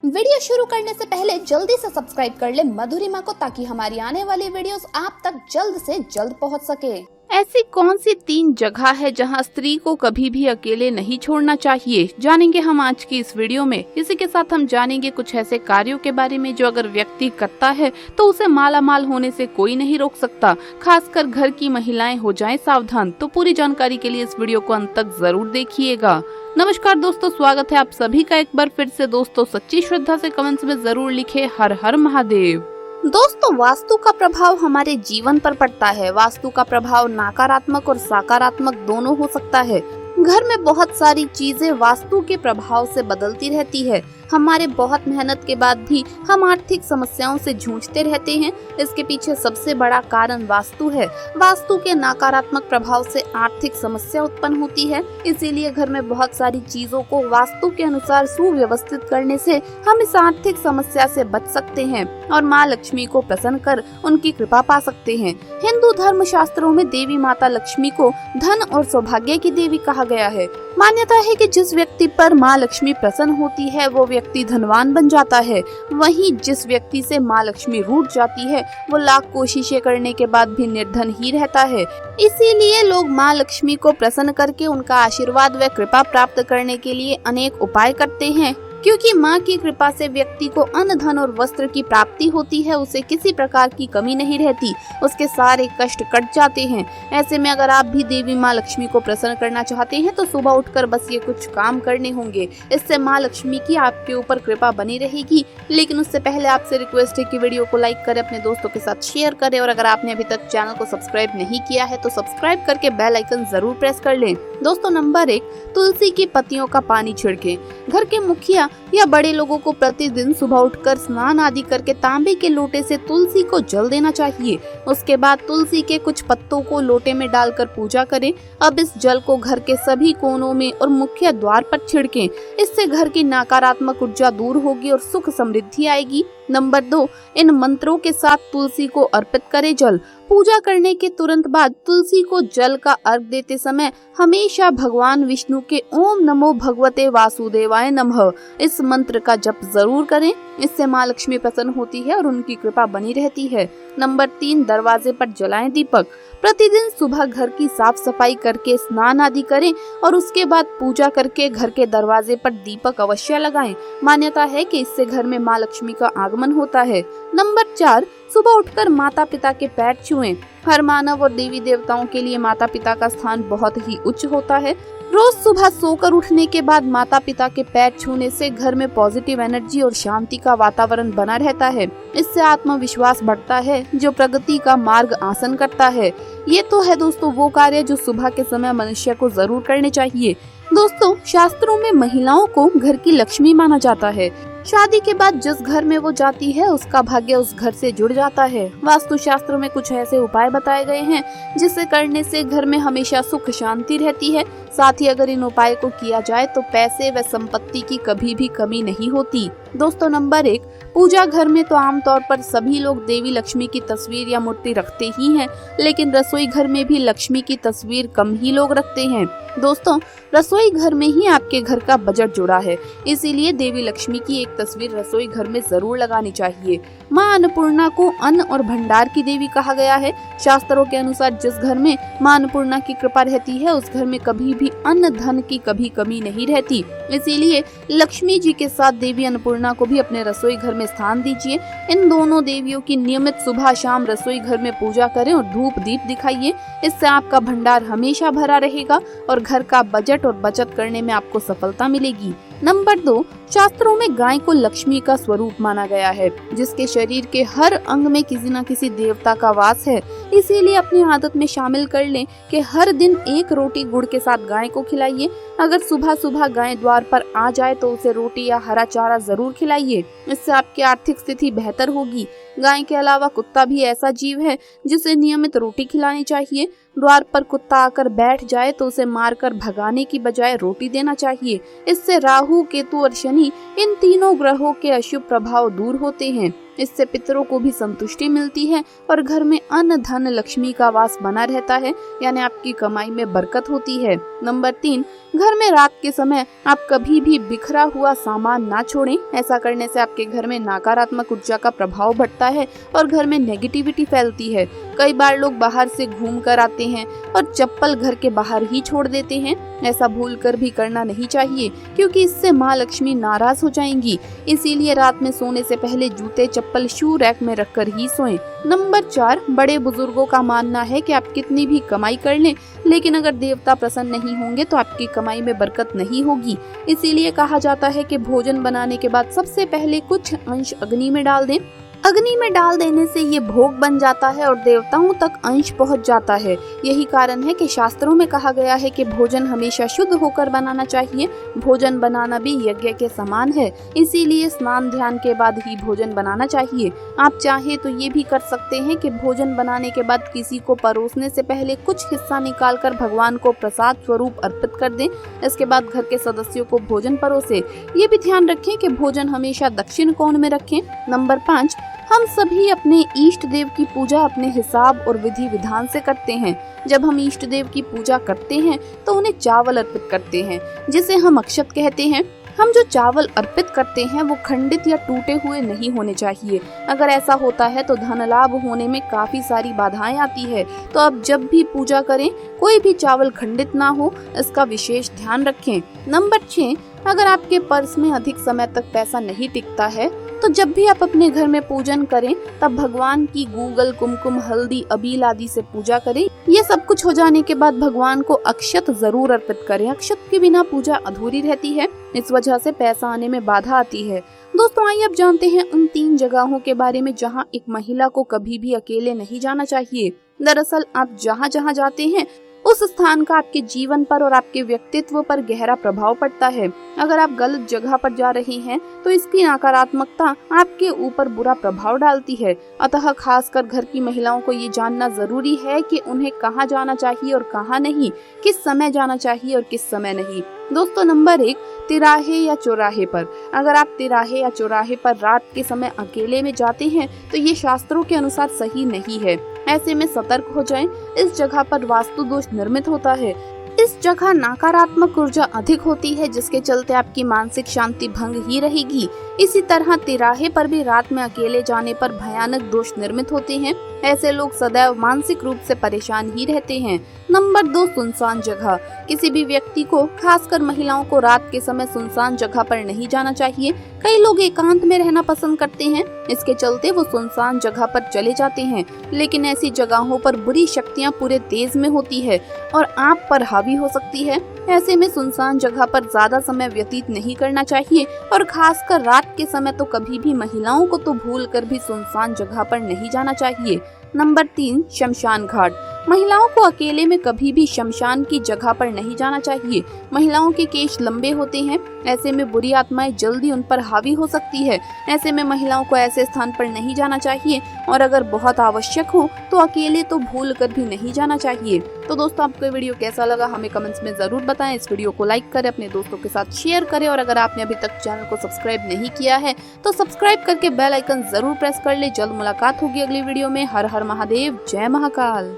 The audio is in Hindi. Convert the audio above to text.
वीडियो शुरू करने से पहले जल्दी से सब्सक्राइब कर ले मधुरिमा को, ताकि हमारी आने वाली वीडियोस आप तक जल्द से जल्द पहुंच सके। ऐसी कौन सी 3 जगह है जहां स्त्री को कभी भी अकेले नहीं छोड़ना चाहिए, जानेंगे हम आज की इस वीडियो में। इसी के साथ हम जानेंगे कुछ ऐसे कार्यों के बारे में जो अगर व्यक्ति करता है तो उसे माला माल होने से कोई नहीं रोक सकता। खासकर घर की महिलाएं हो जाएं सावधान। तो पूरी जानकारी के लिए इस वीडियो को अंत तक जरूर देखिएगा। नमस्कार दोस्तों, स्वागत है आप सभी का एक बार फिर से। दोस्तों सच्ची श्रद्धा से कमेंट्स में जरूर लिखे हर हर महादेव। दोस्तों, वास्तु का प्रभाव हमारे जीवन पर पड़ता है। वास्तु का प्रभाव नकारात्मक और सकारात्मक दोनों हो सकता है। घर में बहुत सारी चीजें वास्तु के प्रभाव से बदलती रहती है। हमारे बहुत मेहनत के बाद भी हम आर्थिक समस्याओं से जूझते रहते हैं। इसके पीछे सबसे बड़ा कारण वास्तु है। वास्तु के नकारात्मक प्रभाव से आर्थिक समस्या उत्पन्न होती है। इसीलिए घर में बहुत सारी चीजों को वास्तु के अनुसार सुव्यवस्थित करने से हम इस आर्थिक समस्या से बच सकते हैं और माँ लक्ष्मी को प्रसन्न कर उनकी कृपा पा सकते हैं। हिंदू धर्म शास्त्रों में देवी माता लक्ष्मी को धन और सौभाग्य की देवी कहा गया है। मान्यता है कि जिस व्यक्ति पर माँ लक्ष्मी प्रसन्न होती है वो व्यक्ति धनवान बन जाता है। वहीं जिस व्यक्ति से माँ लक्ष्मी रूठ जाती है वो लाख कोशिशें करने के बाद भी निर्धन ही रहता है। इसीलिए लोग माँ लक्ष्मी को प्रसन्न करके उनका आशीर्वाद व कृपा प्राप्त करने के लिए अनेक उपाय करते हैं। क्योंकि माँ की कृपा से व्यक्ति को अन्न, धन और वस्त्र की प्राप्ति होती है, उसे किसी प्रकार की कमी नहीं रहती, उसके सारे कष्ट कट जाते हैं। ऐसे में अगर आप भी देवी माँ लक्ष्मी को प्रसन्न करना चाहते हैं तो सुबह उठकर बस ये कुछ काम करने होंगे। इससे माँ लक्ष्मी की आपके ऊपर कृपा बनी रहेगी। लेकिन उससे पहले आपसे रिक्वेस्ट है कि वीडियो को लाइक करें, अपने दोस्तों के साथ शेयर करें और अगर आपने अभी तक चैनल को सब्सक्राइब नहीं किया है तो सब्सक्राइब करके बेल आइकन जरूर प्रेस कर लें। दोस्तों, नंबर 1, तुलसी की पत्तियों का पानी छिड़के। घर के मुखिया या बड़े लोगों को प्रतिदिन सुबह उठकर स्नान आदि करके तांबे के लोटे से तुलसी को जल देना चाहिए। उसके बाद तुलसी के कुछ पत्तों को लोटे में डालकर पूजा करें। अब इस जल को घर के सभी कोनों में और मुख्य द्वार पर छिड़कें। इससे घर की नकारात्मक ऊर्जा दूर होगी और सुख समृद्धि आएगी। नंबर 2, इन मंत्रों के साथ तुलसी को अर्पित करें जल। पूजा करने के तुरंत बाद तुलसी को जल का अर्घ देते समय हमेशा भगवान विष्णु के ओम नमो भगवते वासुदेवाय नमः इस मंत्र का जप जरूर करें। इससे माँ लक्ष्मी प्रसन्न होती है और उनकी कृपा बनी रहती है। नंबर 3, दरवाजे पर जलाएं दीपक। प्रतिदिन सुबह घर की साफ सफाई करके स्नान आदि करें और उसके बाद पूजा करके घर के दरवाजे पर दीपक अवश्य लगाएं। मान्यता है कि इससे घर में माँ लक्ष्मी का आगमन होता है। नंबर 4, सुबह उठकर माता पिता के पैर छुएं। हर मानव और देवी देवताओं के लिए माता पिता का स्थान बहुत ही उच्च होता है। रोज सुबह सोकर उठने के बाद माता पिता के पैर छूने से घर में पॉजिटिव एनर्जी और शांति का वातावरण बना रहता है। इससे आत्मविश्वास बढ़ता है जो प्रगति का मार्ग आसान करता है। ये तो है दोस्तों वो कार्य जो सुबह के समय मनुष्य को जरूर करने चाहिए। दोस्तों, शास्त्रों में महिलाओं को घर की लक्ष्मी माना जाता है। शादी के बाद जिस घर में वो जाती है उसका भाग्य उस घर से जुड़ जाता है। वास्तु शास्त्रों में कुछ ऐसे उपाय बताए गए हैं जिसे करने से घर में हमेशा सुख शांति रहती है। साथ ही अगर इन उपाय को किया जाए तो पैसे व संपत्ति की कभी भी कमी नहीं होती। दोस्तों, नंबर 1, पूजा घर में तो आमतौर पर सभी लोग देवी लक्ष्मी की तस्वीर या मूर्ति रखते ही हैं, लेकिन रसोई घर में भी लक्ष्मी की तस्वीर कम ही लोग रखते हैं। दोस्तों, रसोई घर में ही आपके घर का बजट जुड़ा है, इसीलिए देवी लक्ष्मी की एक तस्वीर रसोई घर में जरूर लगानी चाहिए। माँ अन्नपूर्णा को अन्न और भंडार की देवी कहा गया है। शास्त्रों के अनुसार जिस घर में माँ अन्नपूर्णा की कृपा रहती है उस घर में कभी भी अन्न धन की कभी कमी नहीं रहती। इसीलिए लक्ष्मी जी के साथ देवी अन्नपूर्णा को भी अपने रसोई घर में स्थान दीजिए। इन दोनों देवियों की नियमित सुबह शाम रसोई घर में पूजा करें और धूप दीप दिखाइए। इससे आपका भंडार हमेशा भरा रहेगा और घर का बजट और बचत करने में आपको सफलता मिलेगी। नंबर 2, शास्त्रों में गाय को लक्ष्मी का स्वरूप माना गया है, जिसके शरीर के हर अंग में किसी न किसी देवता का वास है। इसीलिए अपनी आदत में शामिल कर लें कि हर दिन एक रोटी गुड़ के साथ गाय को खिलाइए। अगर सुबह सुबह गाय द्वार पर आ जाए तो उसे रोटी या हरा चारा जरूर खिलाइए। इससे आपकी आर्थिक स्थिति बेहतर होगी। गाय के अलावा कुत्ता भी ऐसा जीव है जिसे नियमित रोटी खिलानी चाहिए। द्वार पर कुत्ता आकर बैठ जाए तो उसे मारकर भगाने की बजाय रोटी देना चाहिए। इससे राहु, केतु और शनि इन तीनों ग्रहों के अशुभ प्रभाव दूर होते हैं। इससे पितरों को भी संतुष्टि मिलती है और घर में अन्न धन लक्ष्मी का वास बना रहता है, यानी आपकी कमाई में बरकत होती है। नंबर 3, घर में रात के समय आप कभी भी बिखरा हुआ सामान ना छोड़ें। ऐसा करने से आपके घर में नकारात्मक ऊर्जा का प्रभाव बढ़ता है और घर में नेगेटिविटी फैलती है। कई बार लोग बाहर से घूम कर आते हैं और चप्पल घर के बाहर ही छोड़ देते हैं। ऐसा भूल कर भी करना नहीं चाहिए, क्योंकि इससे माँ लक्ष्मी नाराज हो जाएंगी। इसीलिए रात में सोने से पहले जूते चप्पल शू रैक में रखकर ही सोएं। नंबर 4, बड़े बुजुर्गों का मानना है कि आप कितनी भी कमाई कर लें, लेकिन अगर देवता प्रसन्न नहीं होंगे तो आपकी कमाई में बरकत नहीं होगी। इसीलिए कहा जाता है कि भोजन बनाने के बाद सबसे पहले कुछ अंश अग्नि में डाल दें। अग्नि में डाल देने से ये भोग बन जाता है और देवताओं तक अंश पहुंच जाता है। यही कारण है कि शास्त्रों में कहा गया है कि भोजन हमेशा शुद्ध होकर बनाना चाहिए। भोजन बनाना भी यज्ञ के समान है, इसीलिए स्नान ध्यान के बाद ही भोजन बनाना चाहिए। आप चाहे तो ये भी कर सकते हैं कि भोजन बनाने के बाद किसी को परोसने से पहले कुछ हिस्सा निकाल कर भगवान को प्रसाद स्वरूप अर्पित कर दें। इसके बाद घर के सदस्यों को भोजन परोसे। ये भी ध्यान रखें कि भोजन हमेशा दक्षिण कोण में रखें। नंबर 5, हम सभी अपने इष्ट देव की पूजा अपने हिसाब और विधि विधान से करते हैं। जब हम इष्ट देव की पूजा करते हैं तो उन्हें चावल अर्पित करते हैं, जिसे हम अक्षत कहते हैं। हम जो चावल अर्पित करते हैं वो खंडित या टूटे हुए नहीं होने चाहिए। अगर ऐसा होता है तो धन लाभ होने में काफी सारी बाधाएं आती है। तो अब जब भी पूजा करें कोई भी चावल खंडित ना हो, इसका विशेष ध्यान रखें। नंबर 6, अगर आपके पर्स में अधिक समय तक पैसा नहीं टिकता है तो जब भी आप अपने घर में पूजन करें तब भगवान की गूगल कुमकुम हल्दी अबील आदि से पूजा करें। ये सब कुछ हो जाने के बाद भगवान को अक्षत जरूर अर्पित करें। अक्षत के बिना पूजा अधूरी रहती है, इस वजह से पैसा आने में बाधा आती है। दोस्तों आइए अब जानते हैं उन 3 जगहों के बारे में जहाँ एक महिला को कभी भी अकेले नहीं जाना चाहिए। दरअसल आप जहाँ जहाँ जाते हैं उस स्थान का आपके जीवन पर और आपके व्यक्तित्व पर गहरा प्रभाव पड़ता है। अगर आप गलत जगह पर जा रहे हैं तो इसकी नकारात्मकता आपके ऊपर बुरा प्रभाव डालती है। अतः खासकर घर की महिलाओं को ये जानना जरूरी है कि उन्हें कहाँ जाना चाहिए और कहाँ नहीं, किस समय जाना चाहिए और किस समय नहीं। दोस्तों नंबर 1, तिराहे या चौराहे पर। अगर आप तिराहे या चौराहे पर रात के समय अकेले में जाते हैं तो ये शास्त्रों के अनुसार सही नहीं है। ऐसे में सतर्क हो जाएं। इस जगह पर वास्तु दोष निर्मित होता है। इस जगह नकारात्मक ऊर्जा अधिक होती है, जिसके चलते आपकी मानसिक शांति भंग ही रहेगी। इसी तरह तिराहे पर भी रात में अकेले जाने पर भयानक दोष निर्मित होते हैं। ऐसे लोग सदैव मानसिक रूप से परेशान ही रहते हैं। नंबर 2, सुनसान जगह। किसी भी व्यक्ति को, खासकर महिलाओं को, रात के समय सुनसान जगह पर नहीं जाना चाहिए। कई लोग एकांत में रहना पसंद करते हैं, इसके चलते वो सुनसान जगह पर चले जाते हैं। लेकिन ऐसी जगहों पर बुरी शक्तियां पूरे तेज में होती है और आप पर हावी हो सकती है। ऐसे में सुनसान जगह पर ज्यादा समय व्यतीत नहीं करना चाहिए और खासकर रात के समय तो कभी भी महिलाओं को तो भूल कर भी सुनसान जगह पर नहीं जाना चाहिए। नंबर 3, शमशान घाट। महिलाओं को अकेले में कभी भी शमशान की जगह पर नहीं जाना चाहिए। महिलाओं के केश लंबे होते हैं, ऐसे में बुरी आत्माएं जल्दी उन पर हावी हो सकती है। ऐसे में महिलाओं को ऐसे स्थान पर नहीं जाना चाहिए और अगर बहुत आवश्यक हो तो अकेले तो भूल कर भी नहीं जाना चाहिए। तो दोस्तों आपको वीडियो कैसा लगा हमें कमेंट्स में जरूर बताएं। इस वीडियो को लाइक करें, अपने दोस्तों के साथ शेयर करें और अगर आपने अभी तक चैनल को सब्सक्राइब नहीं किया है तो सब्सक्राइब करके बेल आइकन जरूर प्रेस कर ले। जल्द मुलाकात होगी अगली वीडियो में। हर हर महादेव, जय महाकाल।